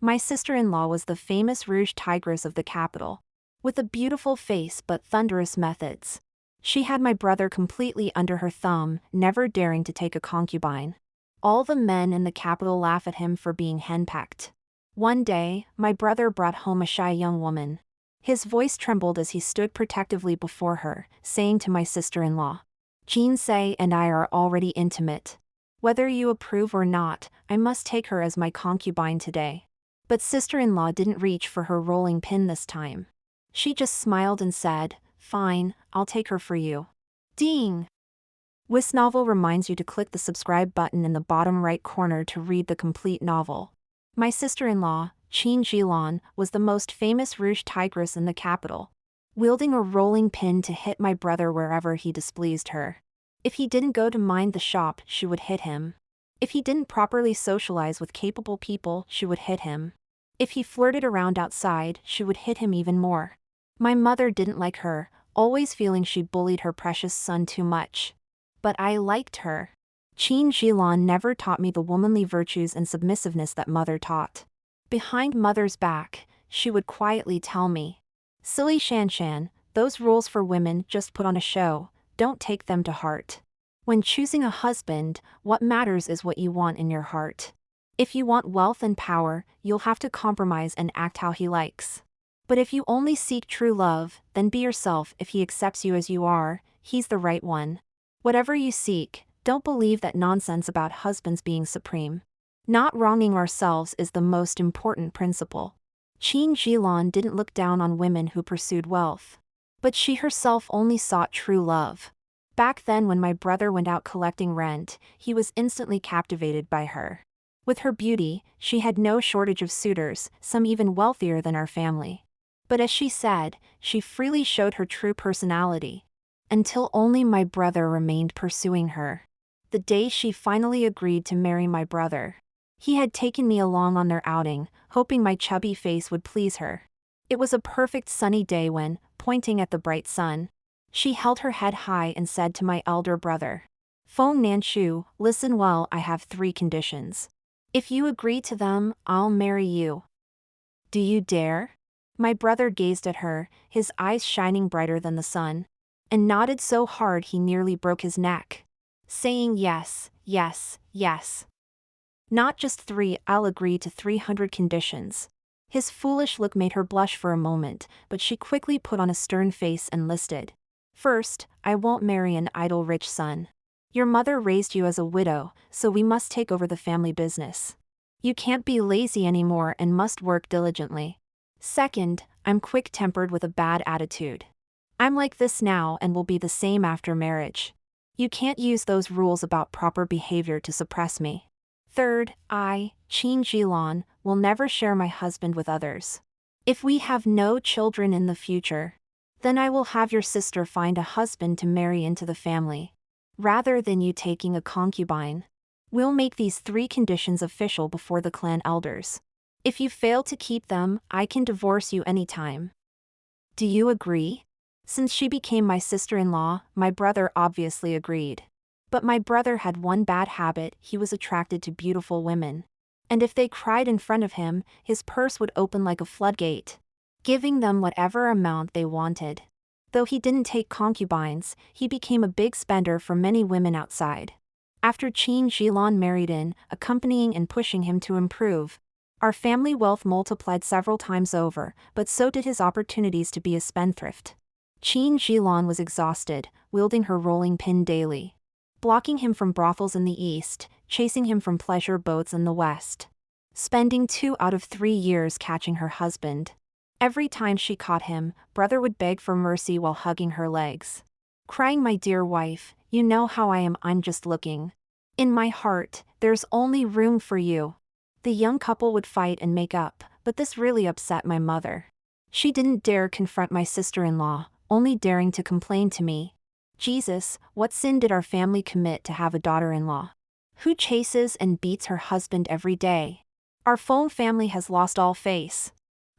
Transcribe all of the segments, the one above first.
My sister-in-law was the famous rouge tigress of the capital. With a beautiful face but thunderous methods. She had my brother completely under her thumb, never daring to take a concubine. All the men in the capital laugh at him for being henpecked. One day, my brother brought home a shy young woman. His voice trembled as he stood protectively before her, saying to my sister-in-law, "Jinsei and I are already intimate. Whether you approve or not, I must take her as my concubine today." But sister-in-law didn't reach for her rolling pin this time. She just smiled and said, "Fine, I'll take her for you." Ding! This novel reminds you to click the subscribe button in the bottom right corner to read the complete novel. My sister-in-law, Qin Jilan, was the most famous rouge tigress in the capital, wielding a rolling pin to hit my brother wherever he displeased her. If he didn't go to mind the shop, she would hit him. If he didn't properly socialize with capable people, she would hit him. If he flirted around outside, she would hit him even more. My mother didn't like her, always feeling she bullied her precious son too much. But I liked her. Qin Jilan never taught me the womanly virtues and submissiveness that mother taught. Behind mother's back, she would quietly tell me, "Silly Shanshan, those rules for women just put on a show, don't take them to heart. When choosing a husband, what matters is what you want in your heart. If you want wealth and power, you'll have to compromise and act how he likes. But if you only seek true love, then be yourself. If he accepts you as you are, he's the right one. Whatever you seek, don't believe that nonsense about husbands being supreme. Not wronging ourselves is the most important principle." Qin Jilan didn't look down on women who pursued wealth. But she herself only sought true love. Back then when my brother went out collecting rent, he was instantly captivated by her. With her beauty, she had no shortage of suitors, some even wealthier than our family. But as she said, she freely showed her true personality. Until only my brother remained pursuing her. The day she finally agreed to marry my brother. He had taken me along on their outing, hoping my chubby face would please her. It was a perfect sunny day when, pointing at the bright sun, she held her head high and said to my elder brother, "Feng Nanshu, listen well, I have 3 conditions. If you agree to them, I'll marry you. Do you dare?" My brother gazed at her, his eyes shining brighter than the sun, and nodded so hard he nearly broke his neck, saying yes, yes, yes. Not just 3, I'll agree to 300 conditions. His foolish look made her blush for a moment, but she quickly put on a stern face and listed. "First, I won't marry an idle rich son. Your mother raised you as a widow, so we must take over the family business. You can't be lazy anymore and must work diligently. Second, I'm quick-tempered with a bad attitude. I'm like this now and will be the same after marriage. You can't use those rules about proper behavior to suppress me. Third, I, Qin Jilan, will never share my husband with others. If we have no children in the future, then I will have your sister find a husband to marry into the family, rather than you taking a concubine. We'll make these 3 conditions official before the clan elders. If you fail to keep them, I can divorce you anytime. Do you agree?" Since she became my sister-in-law, my brother obviously agreed. But my brother had one bad habit: he was attracted to beautiful women. And if they cried in front of him, his purse would open like a floodgate, giving them whatever amount they wanted. Though he didn't take concubines, he became a big spender for many women outside. After Qin Jilan married in, accompanying and pushing him to improve, our family wealth multiplied several times over, but so did his opportunities to be a spendthrift. Qin Jilan was exhausted, wielding her rolling pin daily, blocking him from brothels in the east, chasing him from pleasure boats in the west, spending 2 out of 3 years catching her husband. Every time she caught him, brother would beg for mercy while hugging her legs, crying, "My dear wife, you know how I am, I'm just looking. In my heart, there's only room for you." The young couple would fight and make up, but this really upset my mother. She didn't dare confront my sister-in-law, only daring to complain to me. "Jesus, what sin did our family commit to have a daughter-in-law who chases and beats her husband every day? Our Feng family has lost all face."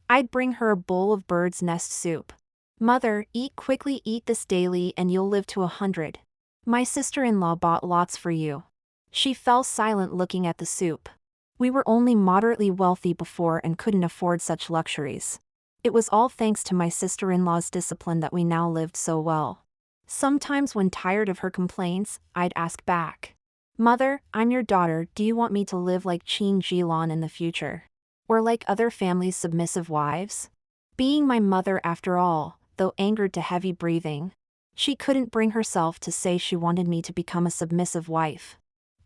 I'd bring her a bowl of bird's nest soup. "Mother, eat quickly, eat this daily and you'll live to 100. My sister-in-law bought lots for you." She fell silent looking at the soup. We were only moderately wealthy before and couldn't afford such luxuries. It was all thanks to my sister-in-law's discipline that we now lived so well. Sometimes when tired of her complaints, I'd ask back, "Mother, I'm your daughter, do you want me to live like Qin Jilan in the future? Or like other families' submissive wives?" Being my mother after all, though angered to heavy breathing, she couldn't bring herself to say she wanted me to become a submissive wife.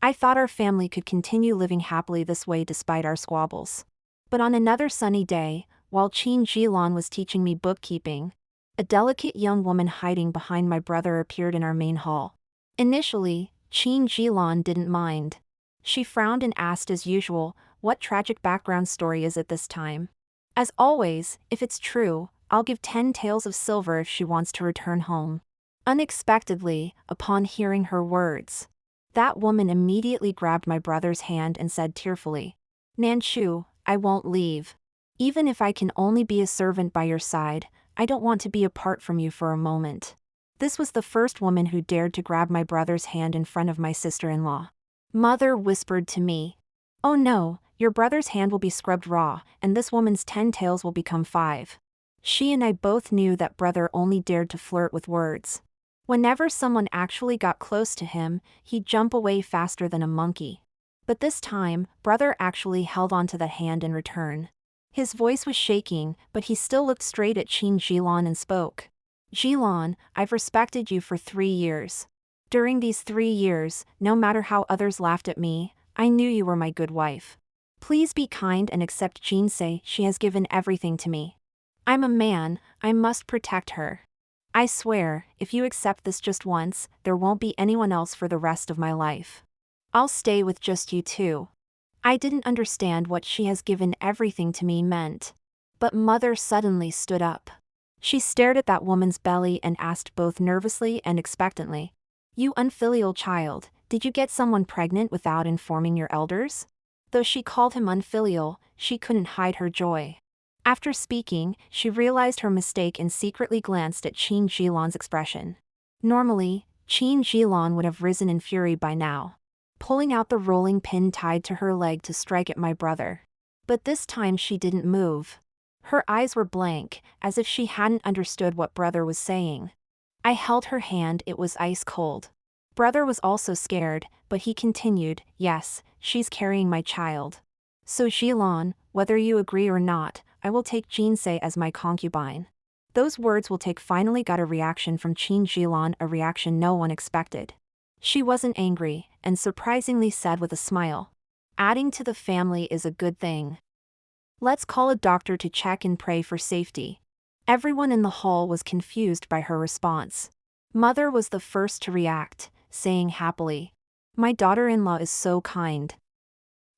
I thought our family could continue living happily this way despite our squabbles. But on another sunny day, while Qin Jilan was teaching me bookkeeping, a delicate young woman hiding behind my brother appeared in our main hall. Initially, Qin Jilan didn't mind. She frowned and asked as usual, "What tragic background story is it this time?" As always, if it's true, I'll give 10 taels of silver if she wants to return home. Unexpectedly, upon hearing her words, that woman immediately grabbed my brother's hand and said tearfully, "Nanshu, I won't leave. Even if I can only be a servant by your side, I don't want to be apart from you for a moment." This was the first woman who dared to grab my brother's hand in front of my sister-in-law. Mother whispered to me, "Oh no, your brother's hand will be scrubbed raw, and this woman's 10 taels will become 5. She and I both knew that brother only dared to flirt with words. Whenever someone actually got close to him, he'd jump away faster than a monkey. But this time, brother actually held onto that hand in return. His voice was shaking, but he still looked straight at Qin Jilan and spoke. "Jilan, I've respected you for 3 years. During these 3 years, no matter how others laughed at me, I knew you were my good wife. Please be kind and accept Jinsei, she has given everything to me. I'm a man, I must protect her. I swear, if you accept this just once, there won't be anyone else for the rest of my life. I'll stay with just you two." I didn't understand what "she has given everything to me" meant. But mother suddenly stood up. She stared at that woman's belly and asked both nervously and expectantly, "You unfilial child, did you get someone pregnant without informing your elders?" Though she called him unfilial, she couldn't hide her joy. After speaking, she realized her mistake and secretly glanced at Qin Jilan's expression. Normally, Qin Jilan would have risen in fury by now, pulling out the rolling pin tied to her leg to strike at my brother. But this time she didn't move. Her eyes were blank, as if she hadn't understood what brother was saying. I held her hand, it was ice cold. Brother was also scared, but he continued, "Yes, she's carrying my child. So Jilan, whether you agree or not, I will take Jinsei as my concubine." Those words "will take" finally got a reaction from Qin Jilan, a reaction no one expected. She wasn't angry, and surprisingly said with a smile, "Adding to the family is a good thing. Let's call a doctor to check and pray for safety." Everyone in the hall was confused by her response. Mother was the first to react, saying happily, "My daughter-in-law is so kind.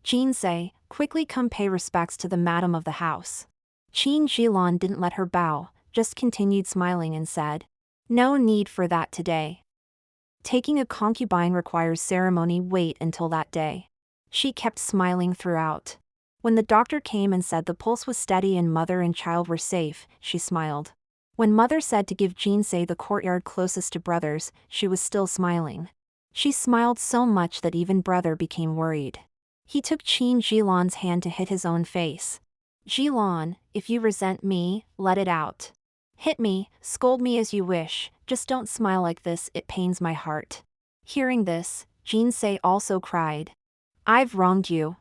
Jinsei, quickly come pay respects to the madam of the house." Qin Jilan didn't let her bow, just continued smiling and said, "No need for that today. Taking a concubine requires ceremony, wait until that day." She kept smiling throughout. When the doctor came and said the pulse was steady and mother and child were safe, she smiled. When mother said to give Jinsei the courtyard closest to brother's, she was still smiling. She smiled so much that even brother became worried. He took Qin Jilan's hand to hit his own face. "Jilan, if you resent me, let it out. Hit me, scold me as you wish, just don't smile like this, it pains my heart." Hearing this, Jinsei also cried, "I've wronged you.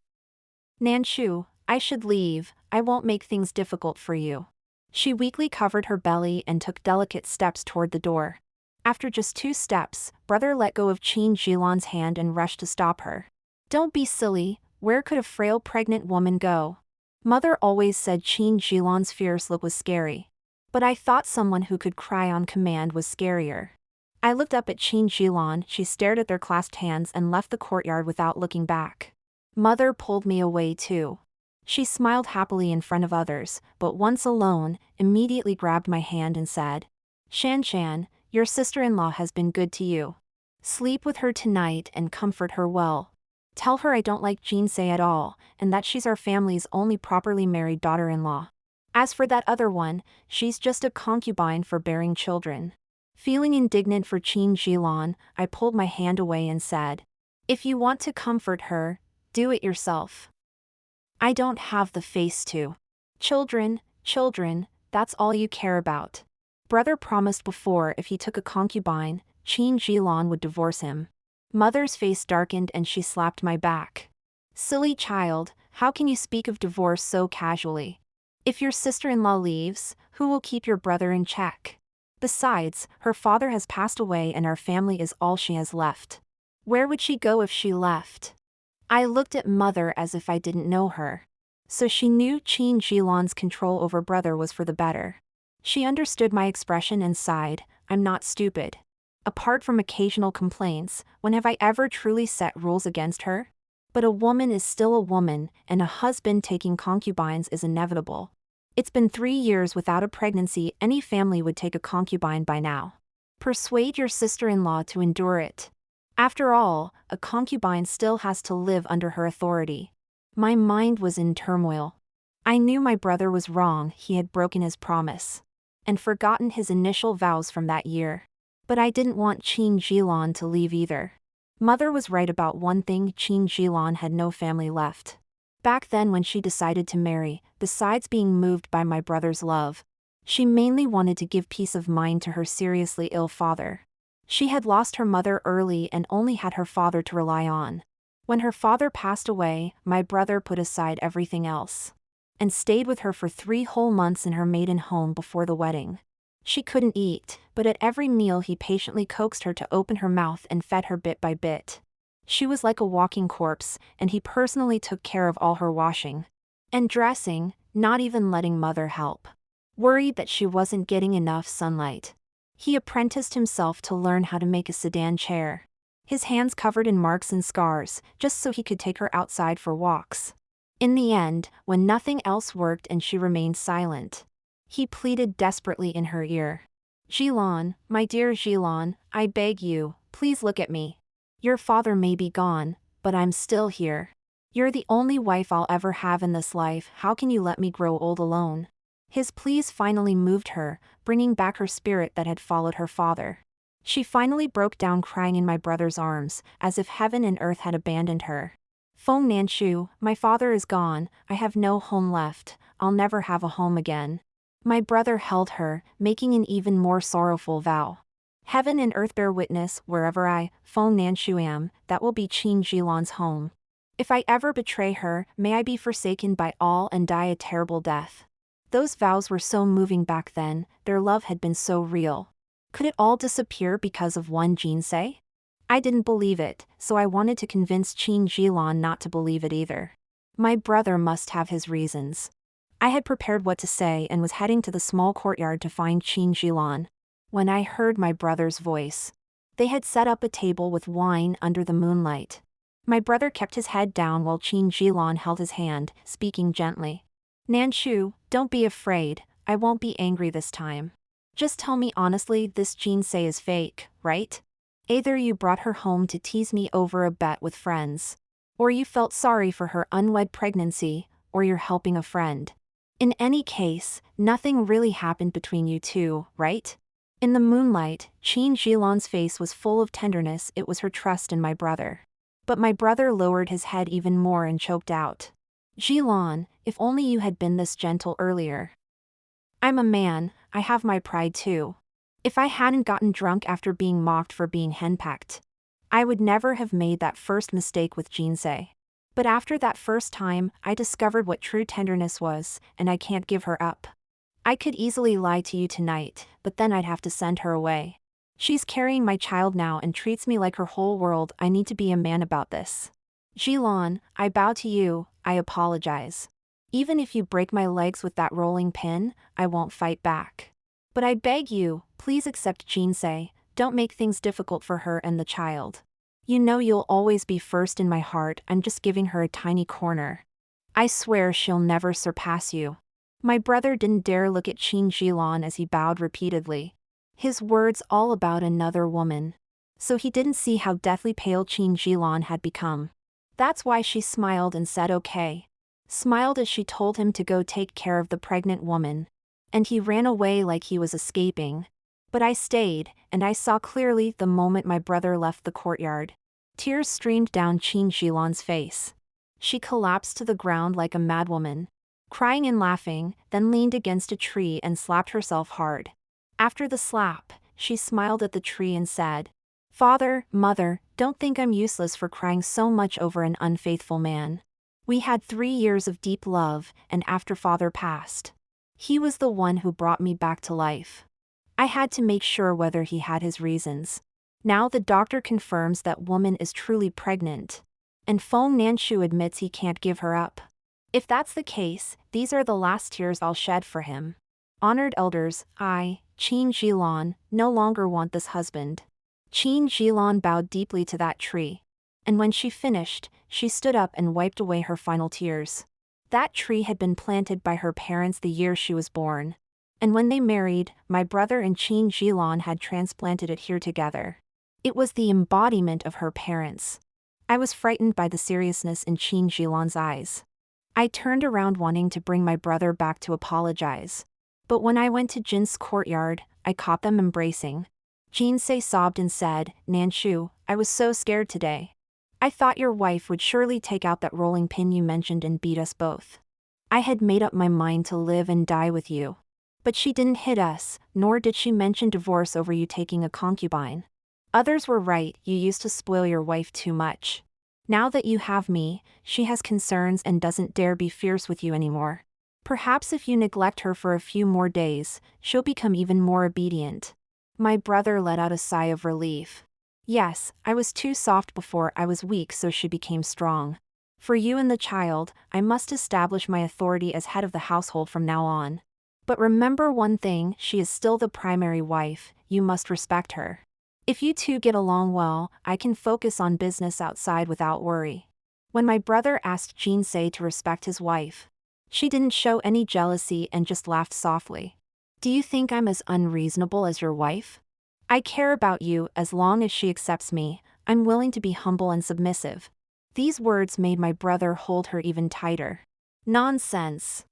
Nanshu, I should leave, I won't make things difficult for you." She weakly covered her belly and took delicate steps toward the door. After just 2 steps, brother let go of Qin Jilan's hand and rushed to stop her. "Don't be silly, where could a frail pregnant woman go?" Mother always said Qin Jilan's fierce look was scary. But I thought someone who could cry on command was scarier. I looked up at Qin Jilan, she stared at their clasped hands and left the courtyard without looking back. Mother pulled me away too. She smiled happily in front of others, but once alone, immediately grabbed my hand and said, "Shan, your sister-in-law has been good to you. Sleep with her tonight and comfort her well. Tell her I don't like Jinsei at all, and that she's our family's only properly married daughter-in-law. As for that other one, she's just a concubine for bearing children." Feeling indignant for Qin Jilan, I pulled my hand away and said, "If you want to comfort her, do it yourself. I don't have the face to. Children, children, that's all you care about. Brother promised before if he took a concubine, Qin Jilan would divorce him. Mother's face darkened and she slapped my back. Silly child, how can you speak of divorce so casually? If your sister-in-law leaves, who will keep your brother in check? Besides, her father has passed away and our family is all she has left. Where would she go if she left? I looked at mother as if I didn't know her. So she knew Qin Jilan's control over brother was for the better. She understood my expression and sighed, I'm not stupid. Apart from occasional complaints, when have I ever truly set rules against her? But a woman is still a woman, and a husband taking concubines is inevitable. It's been 3 years without a pregnancy, any family would take a concubine by now. Persuade your sister-in-law to endure it. After all, a concubine still has to live under her authority. My mind was in turmoil. I knew my brother was wrong, he had broken his promise. And forgotten his initial vows from that year. But I didn't want Qin Jilan to leave either. Mother was right about one thing, Qin Jilan had no family left. Back then when she decided to marry, besides being moved by my brother's love, she mainly wanted to give peace of mind to her seriously ill father. She had lost her mother early and only had her father to rely on. When her father passed away, my brother put aside everything else. And stayed with her for 3 whole months in her maiden home before the wedding. She couldn't eat, but at every meal he patiently coaxed her to open her mouth and fed her bit by bit. She was like a walking corpse, and he personally took care of all her washing and dressing, not even letting mother help. Worried that she wasn't getting enough sunlight, he apprenticed himself to learn how to make a sedan chair. His hands covered in marks and scars, just so he could take her outside for walks. In the end, when nothing else worked and she remained silent, he pleaded desperately in her ear. Jilan, my dear Jilan, I beg you, please look at me. Your father may be gone, but I'm still here. You're the only wife I'll ever have in this life, how can you let me grow old alone? His pleas finally moved her, bringing back her spirit that had followed her father. She finally broke down crying in my brother's arms, as if heaven and earth had abandoned her. Feng Nanshu, my father is gone, I have no home left, I'll never have a home again. My brother held her, making an even more sorrowful vow. Heaven and earth bear witness, wherever I, Feng Nanshu am, that will be Qin Jilan's home. If I ever betray her, may I be forsaken by all and die a terrible death. Those vows were so moving back then, their love had been so real. Could it all disappear because of one Jinsei? I didn't believe it, so I wanted to convince Qin Jilan not to believe it either. My brother must have his reasons. I had prepared what to say and was heading to the small courtyard to find Qin Jilan, when I heard my brother's voice. They had set up a table with wine under the moonlight. My brother kept his head down while Qin Jilan held his hand, speaking gently. Nanshu, don't be afraid, I won't be angry this time. Just tell me honestly, this Jinsei is fake, right? Either you brought her home to tease me over a bet with friends, or you felt sorry for her unwed pregnancy, or you're helping a friend. In any case, nothing really happened between you two, right? In the moonlight, Qin Jilan's face was full of tenderness, it was her trust in my brother. But my brother lowered his head even more and choked out. Jilan, if only you had been this gentle earlier. I'm a man, I have my pride too. If I hadn't gotten drunk after being mocked for being henpecked, I would never have made that first mistake with Jinsei. But after that first time, I discovered what true tenderness was, and I can't give her up. I could easily lie to you tonight, but then I'd have to send her away. She's carrying my child now and treats me like her whole world, I need to be a man about this. Jilan, I bow to you, I apologize. Even if you break my legs with that rolling pin, I won't fight back. But I beg you, please accept Jinsei, don't make things difficult for her and the child. You know you'll always be first in my heart, I'm just giving her a tiny corner. I swear she'll never surpass you. My brother didn't dare look at Qin Jilan as he bowed repeatedly. His words all about another woman. So he didn't see how deathly pale Qin Jilan had become. That's why she smiled and said okay. Smiled as she told him to go take care of the pregnant woman. And he ran away like he was escaping. But I stayed, and I saw clearly the moment my brother left the courtyard. Tears streamed down Qin Jilan's face. She collapsed to the ground like a madwoman, crying and laughing, then leaned against a tree and slapped herself hard. After the slap, she smiled at the tree and said, "Father, Mother, don't think I'm useless for crying so much over an unfaithful man. We had 3 years of deep love, and after Father passed, he was the one who brought me back to life. I had to make sure whether he had his reasons. Now the doctor confirms that woman is truly pregnant, and Feng Nanshu admits he can't give her up. If that's the case, these are the last tears I'll shed for him. Honored elders, I, Qin Jilan, no longer want this husband." Qin Jilan bowed deeply to that tree, and when she finished, she stood up and wiped away her final tears. That tree had been planted by her parents the year she was born, and when they married, my brother and Qin Jilan had transplanted it here together. It was the embodiment of her parents. I was frightened by the seriousness in Qin Jilan's eyes. I turned around wanting to bring my brother back to apologize. But when I went to Jin's courtyard, I caught them embracing. Jinsei sobbed and said, "Nanshu, I was so scared today. I thought your wife would surely take out that rolling pin you mentioned and beat us both. I had made up my mind to live and die with you. But she didn't hit us, nor did she mention divorce over you taking a concubine. Others were right, you used to spoil your wife too much. Now that you have me, she has concerns and doesn't dare be fierce with you anymore. Perhaps if you neglect her for a few more days, she'll become even more obedient." My brother let out a sigh of relief. "Yes, I was too soft before I was weak, so she became strong. For you and the child, I must establish my authority as head of the household from now on. But remember one thing, she is still the primary wife, you must respect her. If you two get along well, I can focus on business outside without worry." When my brother asked Jinsei to respect his wife, she didn't show any jealousy and just laughed softly. "Do you think I'm as unreasonable as your wife? I care about you as long as she accepts me. I'm willing to be humble and submissive." These words made my brother hold her even tighter. "Nonsense.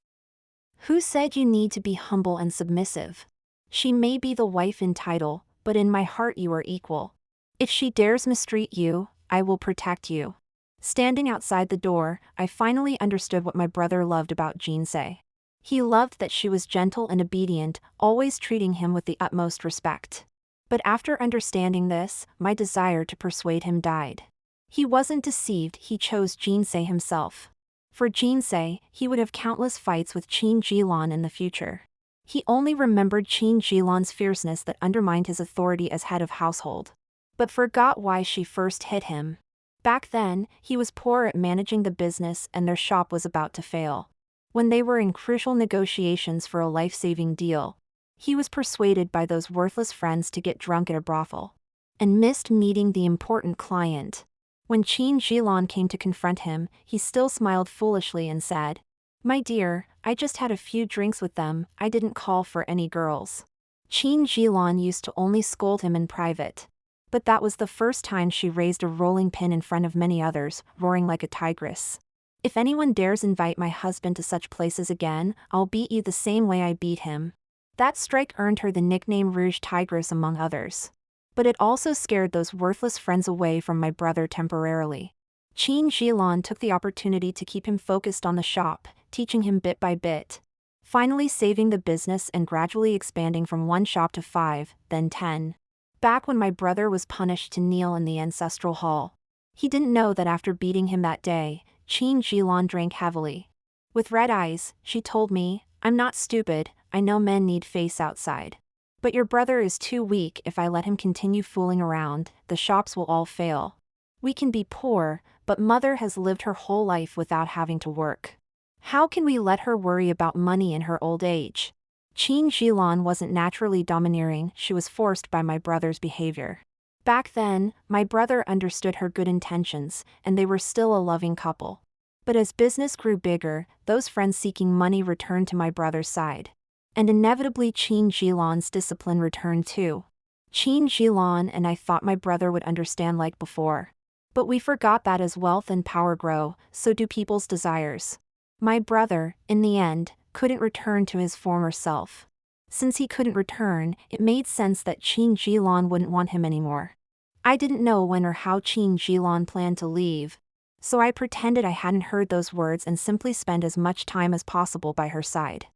Who said you need to be humble and submissive? She may be the wife in title, but in my heart you are equal. If she dares mistreat you, I will protect you." Standing outside the door, I finally understood what my brother loved about Jinsei. He loved that she was gentle and obedient, always treating him with the utmost respect. But after understanding this, my desire to persuade him died. He wasn't deceived, he chose Jinsei himself. For Jinsei, he would have countless fights with Qin Jilan in the future. He only remembered Qin Jilan's fierceness that undermined his authority as head of household, but forgot why she first hit him. Back then, he was poor at managing the business and their shop was about to fail. When they were in crucial negotiations for a life-saving deal, he was persuaded by those worthless friends to get drunk at a brothel, and missed meeting the important client. When Qin Jilan came to confront him, he still smiled foolishly and said, "My dear, I just had a few drinks with them, I didn't call for any girls." Qin Jilan used to only scold him in private. But that was the first time she raised a rolling pin in front of many others, roaring like a tigress. "If anyone dares invite my husband to such places again, I'll beat you the same way I beat him." That strike earned her the nickname Rouge Tigress among others. But it also scared those worthless friends away from my brother temporarily. Qin Jilan took the opportunity to keep him focused on the shop, teaching him bit by bit, finally saving the business and gradually expanding from 1 shop to 5, then 10. Back when my brother was punished to kneel in the ancestral hall, he didn't know that after beating him that day, Qin Jilan drank heavily. With red eyes, she told me, "I'm not stupid, I know men need face outside. But your brother is too weak. If I let him continue fooling around, the shops will all fail. We can be poor, but mother has lived her whole life without having to work. How can we let her worry about money in her old age?" Qin Jilan wasn't naturally domineering, she was forced by my brother's behavior. Back then, my brother understood her good intentions, and they were still a loving couple. But as business grew bigger, those friends seeking money returned to my brother's side. And inevitably Qin Jilan's discipline returned too. Qin Jilan and I thought my brother would understand like before. But we forgot that as wealth and power grow, so do people's desires. My brother, in the end, couldn't return to his former self. Since he couldn't return, it made sense that Qin Jilan wouldn't want him anymore. I didn't know when or how Qin Jilan planned to leave, So I pretended I hadn't heard those words and simply spent as much time as possible by her side.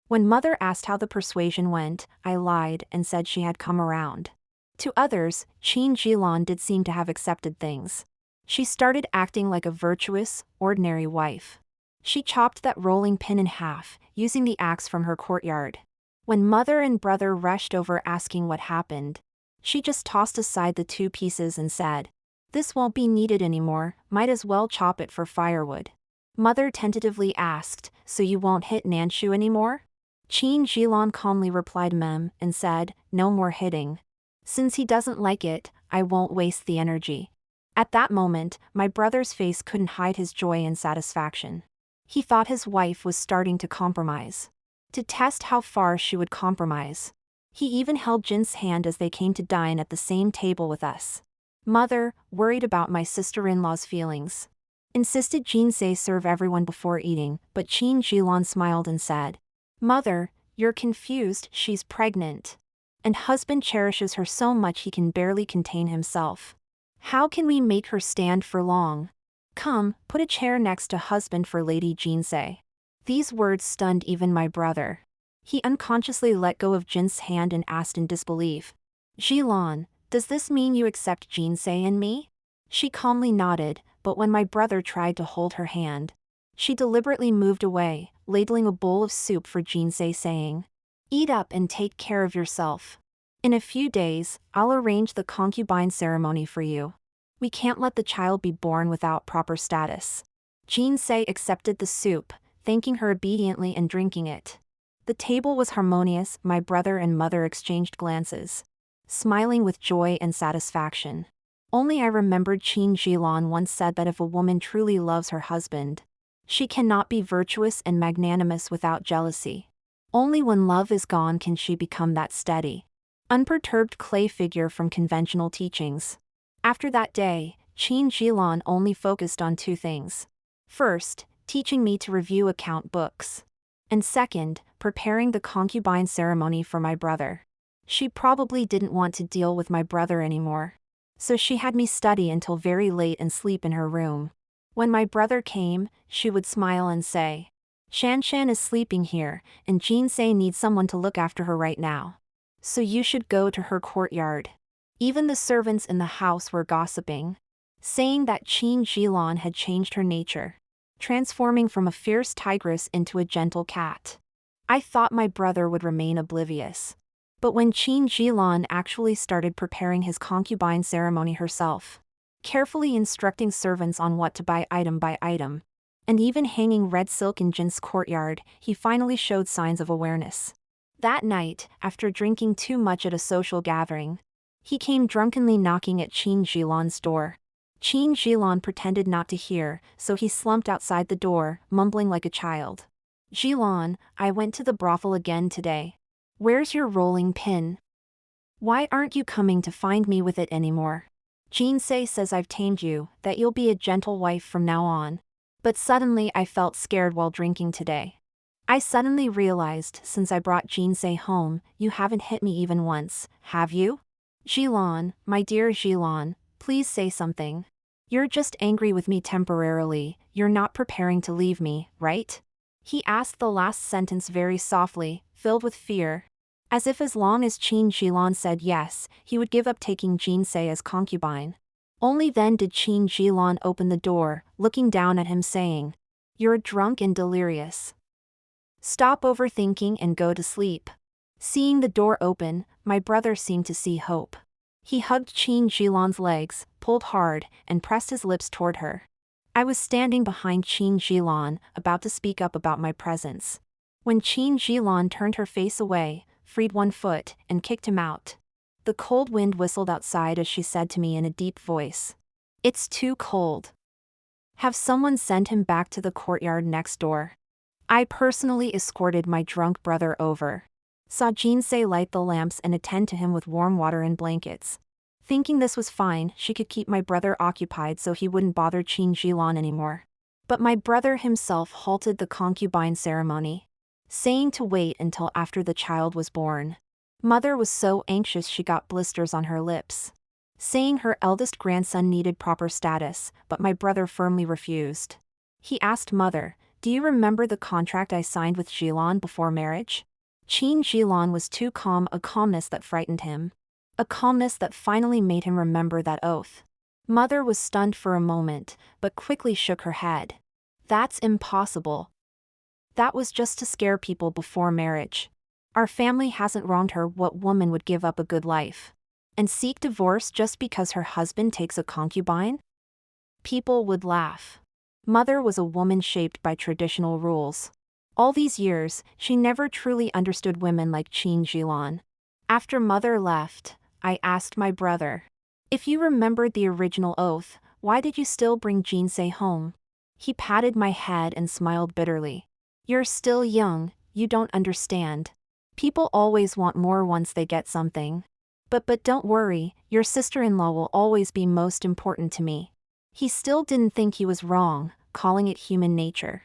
When mother asked how the persuasion went, I lied and said she had come around. To others, Qin Jilan did seem to have accepted things. She started acting like a virtuous, ordinary wife. She chopped that rolling pin in half, using the axe from her courtyard. When mother and brother rushed over asking what happened, she just tossed aside the two pieces and said, "This won't be needed anymore, might as well chop it for firewood." Mother tentatively asked, "So you won't hit Nanshu anymore?" Qin Jilan calmly replied mem and said, "No more hitting. Since he doesn't like it, I won't waste the energy." At that moment, my brother's face couldn't hide his joy and satisfaction. He thought his wife was starting to compromise. To test how far she would compromise, he even held Jin's hand as they came to dine at the same table with us. Mother, worried about my sister-in-law's feelings, insisted Jinsei serve everyone before eating, but Qin Jilan smiled and said, "Mother, you're confused, she's pregnant. And husband cherishes her so much he can barely contain himself. How can we make her stand for long? Come, put a chair next to husband for Lady Jinsei." These words stunned even my brother. He unconsciously let go of Jin's hand and asked in disbelief, "Jilan, does this mean you accept Jinsei and me?" She calmly nodded, but when my brother tried to hold her hand, she deliberately moved away, ladling a bowl of soup for Jinsei saying, "Eat up and take care of yourself. In a few days, I'll arrange the concubine ceremony for you. We can't let the child be born without proper status." Jinsei accepted the soup, thanking her obediently and drinking it. The table was harmonious, my brother and mother exchanged glances, smiling with joy and satisfaction. Only I remembered Qin Jilan once said that if a woman truly loves her husband, she cannot be virtuous and magnanimous without jealousy. Only when love is gone can she become that steady, unperturbed clay figure from conventional teachings. After that day, Qin Jilan only focused on two things. First, teaching me to review account books. And second, preparing the concubine ceremony for my brother. She probably didn't want to deal with my brother anymore, so she had me study until very late and sleep in her room. When my brother came, she would smile and say, "Shanshan is sleeping here, and Jinsei needs someone to look after her right now. So you should go to her courtyard." Even the servants in the house were gossiping, saying that Qin Jilan had changed her nature, transforming from a fierce tigress into a gentle cat. I thought my brother would remain oblivious. But when Qin Jilan actually started preparing his concubine ceremony herself, carefully instructing servants on what to buy item by item, and even hanging red silk in Jin's courtyard, he finally showed signs of awareness. That night, after drinking too much at a social gathering, he came drunkenly knocking at Qin Jilan's door. Qin Jilan pretended not to hear, so he slumped outside the door, mumbling like a child. "Jilan, I went to the brothel again today. Where's your rolling pin? Why aren't you coming to find me with it anymore? Jinsei says I've tamed you, that you'll be a gentle wife from now on." But suddenly I felt scared while drinking today. I suddenly realized since I brought Jinsei home, you haven't hit me even once, have you? Jilan, my dear Jilan, please say something. You're just angry with me temporarily, you're not preparing to leave me, right? He asked the last sentence very softly, filled with fear, as if as long as Qin Jilan said yes, he would give up taking Jinsei as concubine. Only then did Qin Jilan open the door, looking down at him saying, "You're drunk and delirious. Stop overthinking and go to sleep." Seeing the door open, my brother seemed to see hope. He hugged Qin Jilan's legs, pulled hard, and pressed his lips toward her. I was standing behind Qin Jilan, about to speak up about my presence, when Qin Jilan turned her face away, freed one foot, and kicked him out. The cold wind whistled outside as she said to me in a deep voice, "It's too cold. Have someone send him back to the courtyard next door." I personally escorted my drunk brother over, saw Jinsei light the lamps and attend to him with warm water and blankets. Thinking this was fine, she could keep my brother occupied so he wouldn't bother Qin Jilan anymore. But my brother himself halted the concubine ceremony, saying to wait until after the child was born. Mother was so anxious she got blisters on her lips. saying her eldest grandson needed proper status, but my brother firmly refused. He asked Mother, "Do you remember the contract I signed with Jilon before marriage?" Qin Jilon was too calm, a calmness that frightened him. A calmness that finally made him remember that oath. Mother was stunned for a moment, but quickly shook her head. "That's impossible. That was just to scare people before marriage. Our family hasn't wronged her. What woman would give up a good life and seek divorce just because her husband takes a concubine?" People would laugh. Mother was a woman shaped by traditional rules. All these years, she never truly understood women like Qin Jilon. After Mother left, I asked my brother, "If you remembered the original oath, why did you still bring Jinsei home?" He patted my head and smiled bitterly. "You're still young, you don't understand. People always want more once they get something. But don't worry, your sister-in-law will always be most important to me." He still didn't think he was wrong, calling it human nature.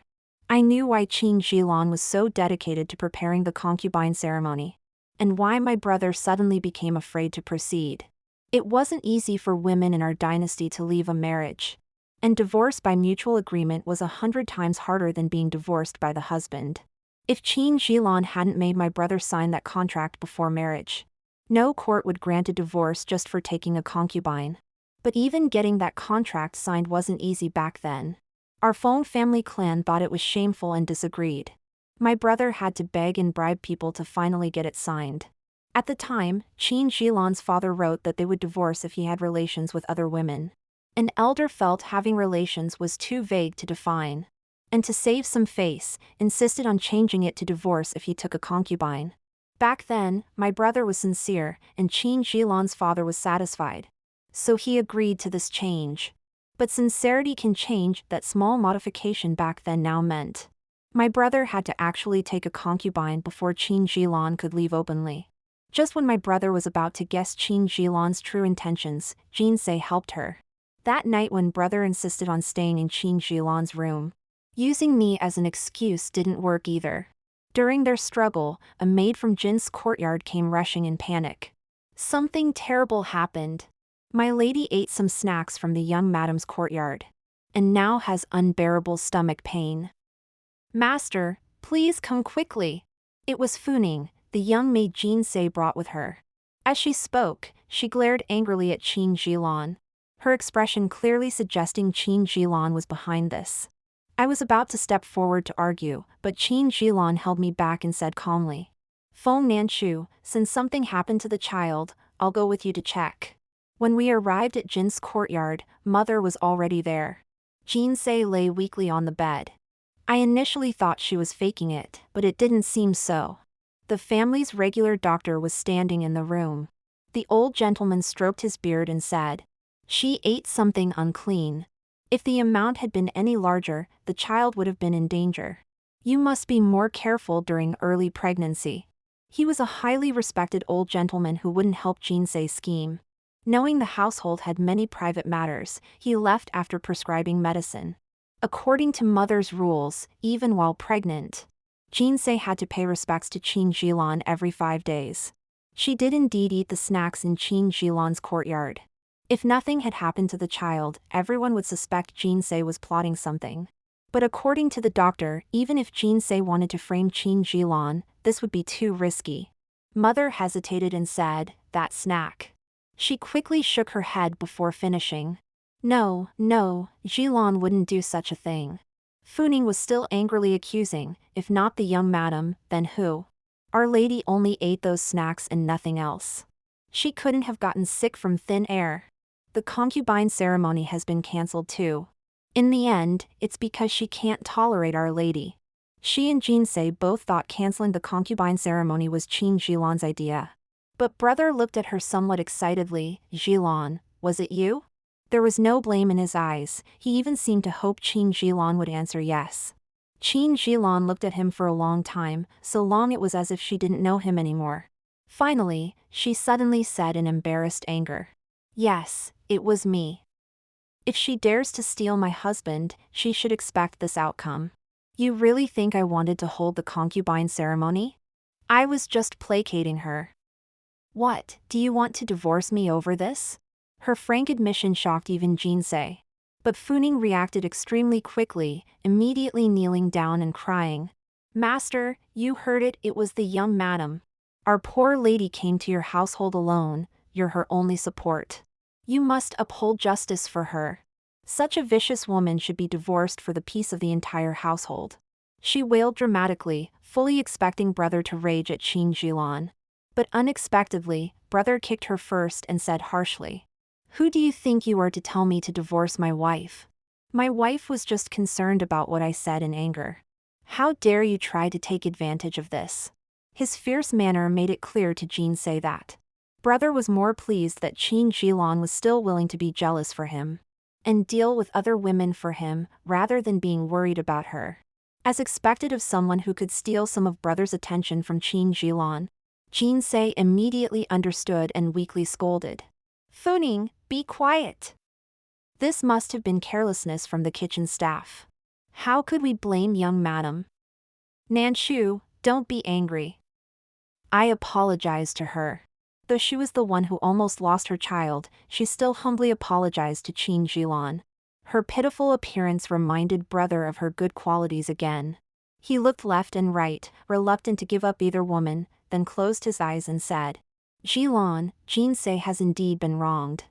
I knew why Qin Jilon was so dedicated to preparing the concubine ceremony, and why my brother suddenly became afraid to proceed. It wasn't easy for women in our dynasty to leave a marriage, and divorce by mutual agreement was 100 times harder than being divorced by the husband. If Qin Jilon hadn't made my brother sign that contract before marriage, no court would grant a divorce just for taking a concubine. But even getting that contract signed wasn't easy back then. Our Feng family clan thought it was shameful and disagreed. My brother had to beg and bribe people to finally get it signed. At the time, Qin Jilon's father wrote that they would divorce if he had relations with other women. An elder felt having relations was too vague to define, and to save some face, insisted on changing it to divorce if he took a concubine. Back then, my brother was sincere, and Qin Jilon's father was satisfied. So he agreed to this change. But sincerity can change. That small modification back then now meant my brother had to actually take a concubine before Qin Jilon could leave openly. Just when my brother was about to guess Qin Jilon's true intentions, Jinsei helped her. That night when brother insisted on staying in Qin Jilon's room, using me as an excuse didn't work either. During their struggle, a maid from Jin's courtyard came rushing in panic. Something terrible happened. My lady ate some snacks from the young madam's courtyard, and now has unbearable stomach pain. "Master, please come quickly." It was Funing, the young maid Jinsei brought with her. As she spoke, she glared angrily at Qin Jilon, her expression clearly suggesting Qin Jilon was behind this. I was about to step forward to argue, but Qin Jilon held me back and said calmly, "Feng Nanchu, since something happened to the child, I'll go with you to check." When we arrived at Jin's courtyard, Mother was already there. Jinsei lay weakly on the bed. I initially thought she was faking it, but it didn't seem so. The family's regular doctor was standing in the room. The old gentleman stroked his beard and said, "She ate something unclean. If the amount had been any larger, the child would have been in danger. You must be more careful during early pregnancy." He was a highly respected old gentleman who wouldn't help Jinsei's scheme. Knowing the household had many private matters, he left after prescribing medicine. According to Mother's rules, even while pregnant, Jinsei had to pay respects to Qin Jilon every 5 days. She did indeed eat the snacks in Qin Jilon's courtyard. If nothing had happened to the child, everyone would suspect Jinsei was plotting something. But according to the doctor, even if Jinsei wanted to frame Qin Jilon, this would be too risky. Mother hesitated and said, "That snack." She quickly shook her head before finishing. No, Jilon wouldn't do such a thing." Funing was still angrily accusing, "If not the young madam, then who? Our lady only ate those snacks and nothing else. She couldn't have gotten sick from thin air. The concubine ceremony has been cancelled too. In the end, it's because she can't tolerate Our Lady." She and Jinsei both thought canceling the concubine ceremony was Qin Jilon's idea. But brother looked at her somewhat excitedly. "Jilon, was it you?" There was no blame in his eyes. He even seemed to hope Qin Jilon would answer yes. Qin Jilon looked at him for a long time, so long it was as if she didn't know him anymore. Finally, she suddenly said in embarrassed anger, "Yes, it was me. If she dares to steal my husband, she should expect this outcome." "You really think I wanted to hold the concubine ceremony? I was just placating her." "What, do you want to divorce me over this?" Her frank admission shocked even Jinsei. But Funing reacted extremely quickly, immediately kneeling down and crying. Master, you heard it, it was the young madam. Our poor lady came to your household alone, you're her only support. You must uphold justice for her. Such a vicious woman should be divorced for the peace of the entire household. She wailed dramatically, fully expecting brother to rage at Qin Jilan. But unexpectedly, brother kicked her first and said harshly, "Who do you think you are to tell me to divorce my wife? My wife was just concerned about what I said in anger. How dare you try to take advantage of this?" His fierce manner made it clear to Jinsei that brother was more pleased that Qin Jilan was still willing to be jealous for him and deal with other women for him rather than being worried about her. As expected of someone who could steal some of brother's attention from Qin Jilan, Jinsei immediately understood and weakly scolded. "Funing, be quiet." This must have been carelessness from the kitchen staff. How could we blame young madam? Nanshu, don't be angry. I apologized to her. Though she was the one who almost lost her child, she still humbly apologized to Qin Jilan. Her pitiful appearance reminded brother of her good qualities again. He looked left and right, reluctant to give up either woman, then closed his eyes and said, "Jilan, Jinsei has indeed been wronged.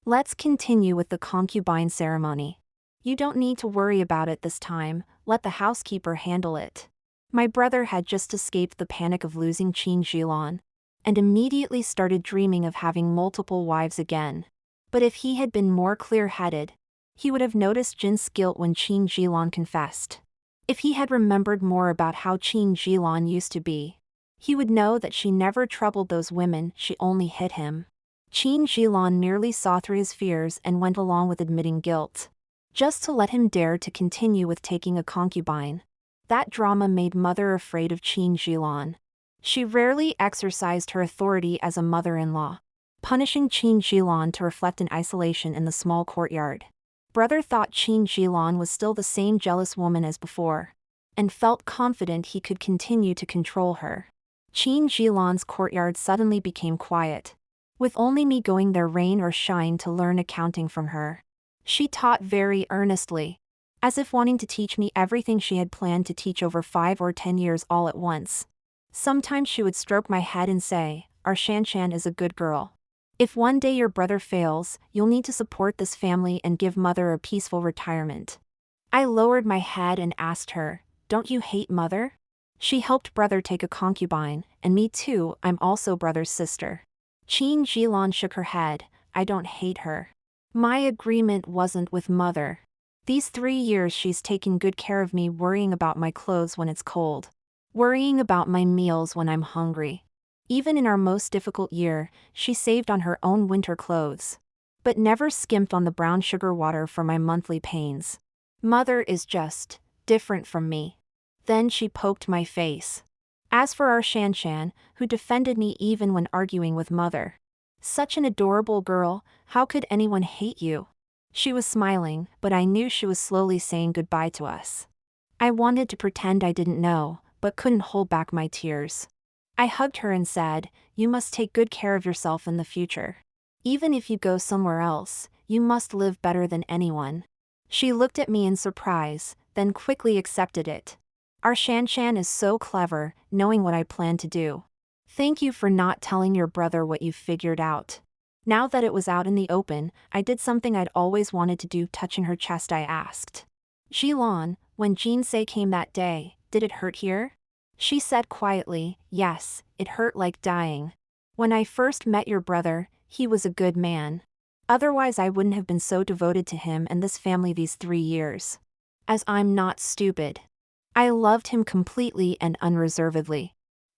Let's continue with the concubine ceremony. You don't need to worry about it this time, let the housekeeper handle it." My brother had just escaped the panic of losing Qin Jilan, and immediately started dreaming of having multiple wives again. But if he had been more clear-headed, he would have noticed Jin's guilt when Qin Jilan confessed. If he had remembered more about how Qin Jilan used to be, he would know that she never troubled those women, she only hit him. Qin Jilan merely saw through his fears and went along with admitting guilt, just to let him dare to continue with taking a concubine. That drama made mother afraid of Qin Jilan. She rarely exercised her authority as a mother-in-law, punishing Qin Jilan to reflect in isolation in the small courtyard. Brother thought Qin Jilan was still the same jealous woman as before, and felt confident he could continue to control her. Qin Jilan's courtyard suddenly became quiet, with only me going there rain or shine to learn accounting from her. She taught very earnestly, as if wanting to teach me everything she had planned to teach over 5 or 10 years all at once. Sometimes she would stroke my head and say, "Our Shanshan is a good girl. If one day your brother fails, you'll need to support this family and give mother a peaceful retirement." I lowered my head and asked her, "Don't you hate mother?" She helped brother take a concubine, and me too, I'm also brother's sister. Qin Jilan shook her head, "I don't hate her. My agreement wasn't with mother. These 3 years she's taken good care of me, worrying about my clothes when it's cold, worrying about my meals when I'm hungry. Even in our most difficult year, she saved on her own winter clothes, but never skimped on the brown sugar water for my monthly pains. Mother is just different from me." Then she poked my face. As for our Shanshan, who defended me even when arguing with mother. Such an adorable girl, how could anyone hate you? She was smiling, but I knew she was slowly saying goodbye to us. I wanted to pretend I didn't know, but couldn't hold back my tears. I hugged her and said, "You must take good care of yourself in the future. Even if you go somewhere else, you must live better than anyone." She looked at me in surprise, then quickly accepted it. Our Shanshan is so clever, knowing what I plan to do. Thank you for not telling your brother what you figured out. Now that it was out in the open, I did something I'd always wanted to do. Touching her chest, I asked, "Jilan, when Jinsei came that day, did it hurt here?" She said quietly, "Yes, it hurt like dying. When I first met your brother, he was a good man. Otherwise I wouldn't have been so devoted to him and this family these 3 years. As I'm not stupid. I loved him completely and unreservedly.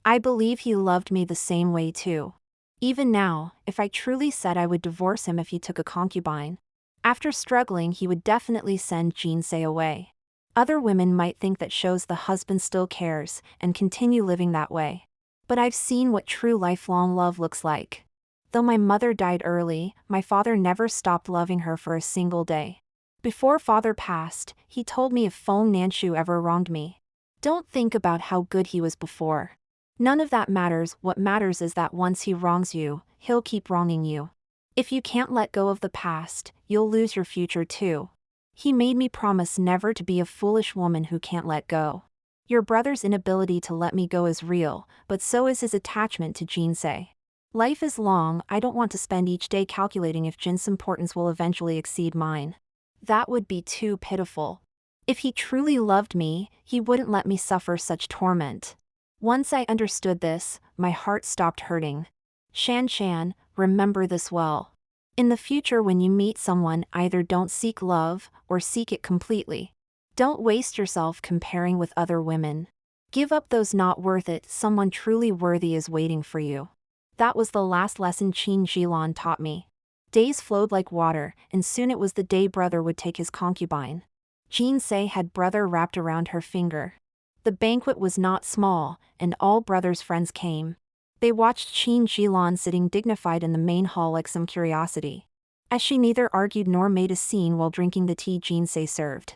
I believe he loved me the same way too. Even now, if I truly said I would divorce him if he took a concubine, after struggling he would definitely send Jinsei away. Other women might think that shows the husband still cares and continue living that way. But I've seen what true lifelong love looks like. Though my mother died early, my father never stopped loving her for a single day. Before father passed, he told me if Feng Nanshu ever wronged me, don't think about how good he was before. None of that matters. What matters is that once he wrongs you, he'll keep wronging you. If you can't let go of the past, you'll lose your future too. He made me promise never to be a foolish woman who can't let go. Your brother's inability to let me go is real, but so is his attachment to Jinsei. Life is long, I don't want to spend each day calculating if Jin's importance will eventually exceed mine. That would be too pitiful. If he truly loved me, he wouldn't let me suffer such torment. Once I understood this, my heart stopped hurting. Shan, remember this well. In the future when you meet someone, either don't seek love, or seek it completely. Don't waste yourself comparing with other women. Give up those not worth it, someone truly worthy is waiting for you. That was the last lesson Qin Jilan taught me. Days flowed like water, and soon it was the day brother would take his concubine. Jinsei had brother wrapped around her finger. The banquet was not small, and all brother's friends came. They watched Qin Jilan sitting dignified in the main hall like some curiosity. As she neither argued nor made a scene while drinking the tea Jinsei served.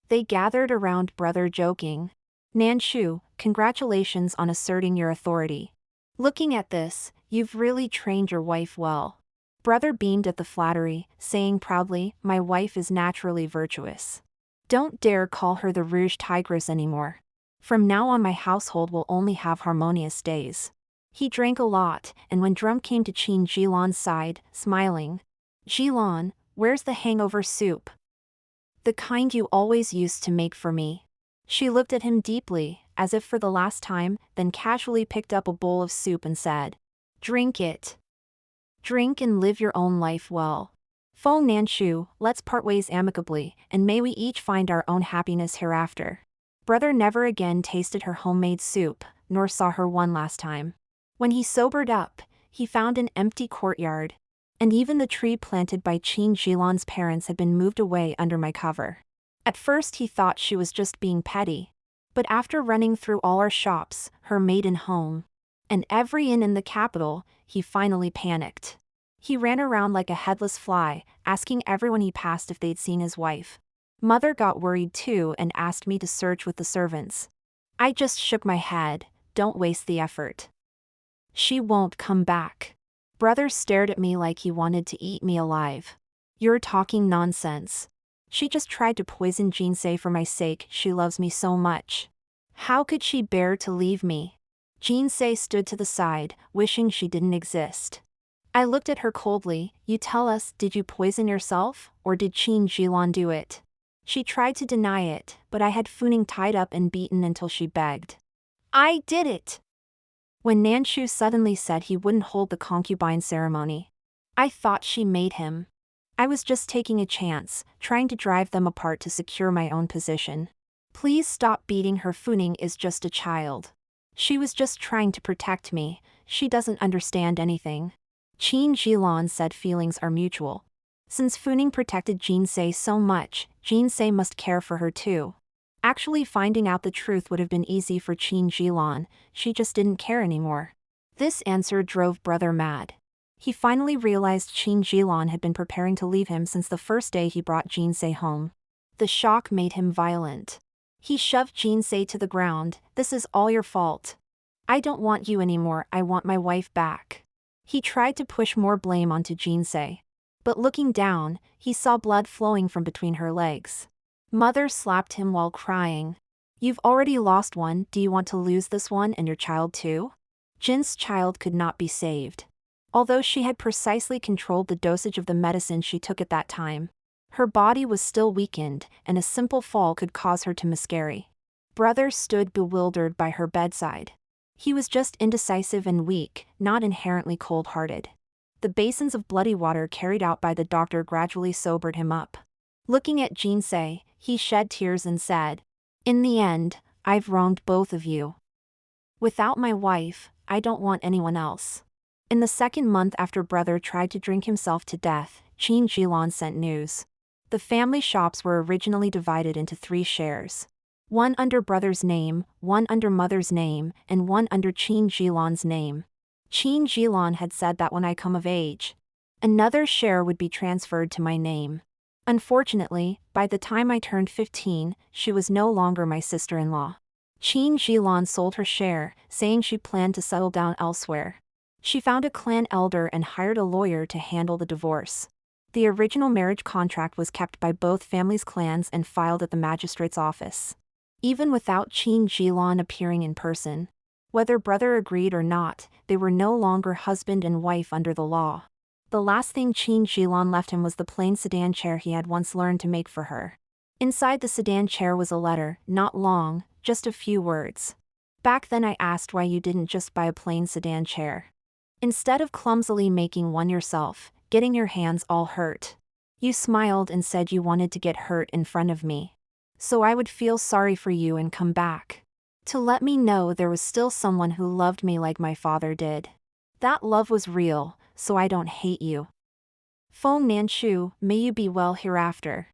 They gathered around brother joking. Nanshu, congratulations on asserting your authority. Looking at this, you've really trained your wife well. Brother beamed at the flattery, saying proudly, my wife is naturally virtuous. Don't dare call her the Rouge Tigress anymore. From now on my household will only have harmonious days. He drank a lot, and when Drum came to Qin Jilan's side, smiling. Jilan, where's the hangover soup? The kind you always used to make for me. She looked at him deeply, as if for the last time, then casually picked up a bowl of soup and said, drink it. Drink and live your own life well. Feng Nanshu, let's part ways amicably, and may we each find our own happiness hereafter. Brother never again tasted her homemade soup, nor saw her one last time. When he sobered up, he found an empty courtyard. And even the tree planted by Qin Jilan's parents had been moved away under my cover. At first he thought she was just being petty. But after running through all our shops, her maiden home, and every inn in the capital, he finally panicked. He ran around like a headless fly, asking everyone he passed if they'd seen his wife. Mother got worried too and asked me to search with the servants. I just shook my head, don't waste the effort. She won't come back. Brother stared at me like he wanted to eat me alive. You're talking nonsense. She just tried to poison Jinsei for my sake, she loves me so much. How could she bear to leave me? Jinsei stood to the side, wishing she didn't exist. I looked at her coldly, you tell us, did you poison yourself, or did Qin Jilan do it? She tried to deny it, but I had Funing tied up and beaten until she begged. I did it! When Nanshu suddenly said he wouldn't hold the concubine ceremony, I thought she made him. I was just taking a chance, trying to drive them apart to secure my own position. Please stop beating her, Funing is just a child. She was just trying to protect me, she doesn't understand anything. Qin Jilan said feelings are mutual. Since Funing protected Jinsei so much, Jinsei must care for her too. Actually finding out the truth would have been easy for Qin Jilan, she just didn't care anymore. This answer drove brother mad. He finally realized Qin Jilan had been preparing to leave him since the first day he brought Jinsei home. The shock made him violent. He shoved Jinsei to the ground, this is all your fault. I don't want you anymore, I want my wife back. He tried to push more blame onto Jinsei. But looking down, he saw blood flowing from between her legs. Mother slapped him while crying. You've already lost one, do you want to lose this one and your child too? Jin's child could not be saved. Although she had precisely controlled the dosage of the medicine she took at that time, her body was still weakened, and a simple fall could cause her to miscarry. Brother stood bewildered by her bedside. He was just indecisive and weak, not inherently cold-hearted. The basins of bloody water carried out by the doctor gradually sobered him up. Looking at Jinsei, he shed tears and said, in the end, I've wronged both of you. Without my wife, I don't want anyone else. In the second month after brother tried to drink himself to death, Qin Jilan sent news. The family shops were originally divided into 3 shares. One under brother's name, one under mother's name, and one under Qin Jilan's name. Qin Jilan had said that when I come of age, another share would be transferred to my name. Unfortunately, by the time I turned 15, she was no longer my sister-in-law. Qin Jilan sold her share, saying she planned to settle down elsewhere. She found a clan elder and hired a lawyer to handle the divorce. The original marriage contract was kept by both families' clans and filed at the magistrate's office. Even without Qin Jilan appearing in person, whether brother agreed or not, they were no longer husband and wife under the law. The last thing Qin Jilan left him was the plain sedan chair he had once learned to make for her. Inside the sedan chair was a letter, not long, just a few words. Back then I asked why you didn't just buy a plain sedan chair. Instead of clumsily making one yourself, getting your hands all hurt. You smiled and said you wanted to get hurt in front of me, so I would feel sorry for you and come back. To let me know there was still someone who loved me like my father did. That love was real, so I don't hate you. Feng Nanshu, may you be well hereafter.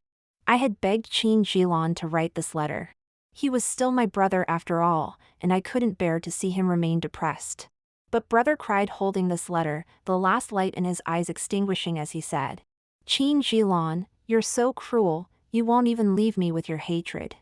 I had begged Qin Jilan to write this letter. He was still my brother after all, and I couldn't bear to see him remain depressed. But brother cried holding this letter, the last light in his eyes extinguishing as he said, Qin Jilan, you're so cruel, you won't even leave me with your hatred.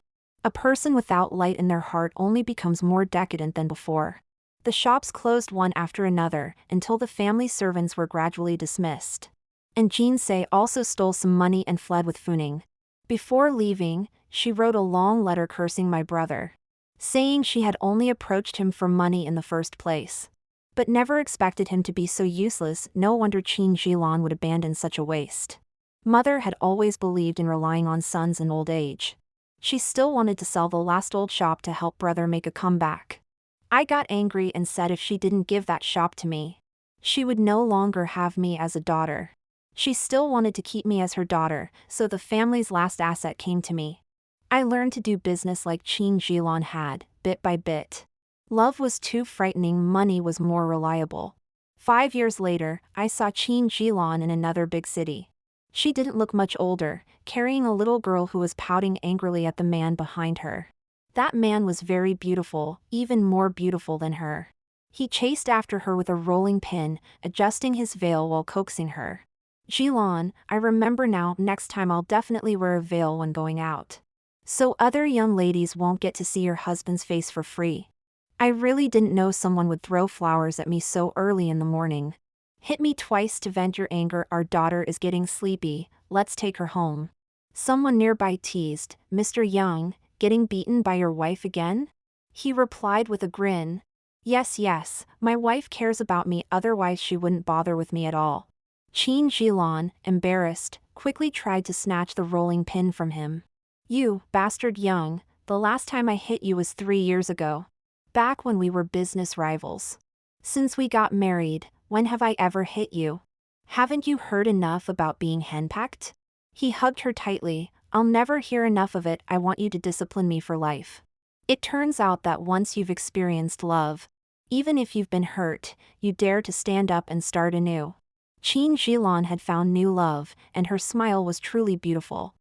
A person without light in their heart only becomes more decadent than before. The shops closed one after another, until the family servants were gradually dismissed. And Jinsei also stole some money and fled with Funing. Before leaving, she wrote a long letter cursing my brother, saying she had only approached him for money in the first place, but never expected him to be so useless. No wonder Qin Jilan would abandon such a waste. Mother had always believed in relying on sons in old age. She still wanted to sell the last old shop to help brother make a comeback. I got angry and said if she didn't give that shop to me, she would no longer have me as a daughter. She still wanted to keep me as her daughter, so the family's last asset came to me. I learned to do business like Qin Jilan had, bit by bit. Love was too frightening, money was more reliable. 5 years later, I saw Qin Jilan in another big city. She didn't look much older, carrying a little girl who was pouting angrily at the man behind her. That man was very beautiful, even more beautiful than her. He chased after her with a rolling pin, adjusting his veil while coaxing her. Jilan, I remember now, next time I'll definitely wear a veil when going out, so other young ladies won't get to see your husband's face for free. I really didn't know someone would throw flowers at me so early in the morning. Hit me twice to vent your anger. Our daughter is getting sleepy, let's take her home. Someone nearby teased, Mr. Young, getting beaten by your wife again? He replied with a grin. Yes, my wife cares about me, otherwise she wouldn't bother with me at all. Qin Jilan, embarrassed, quickly tried to snatch the rolling pin from him. You, bastard Young, the last time I hit you was 3 years ago. Back when we were business rivals. Since we got married, when have I ever hit you? Haven't you heard enough about being henpecked? He hugged her tightly. I'll never hear enough of it, I want you to discipline me for life. It turns out that once you've experienced love, even if you've been hurt, you dare to stand up and start anew. Qin Jilan had found new love, and her smile was truly beautiful.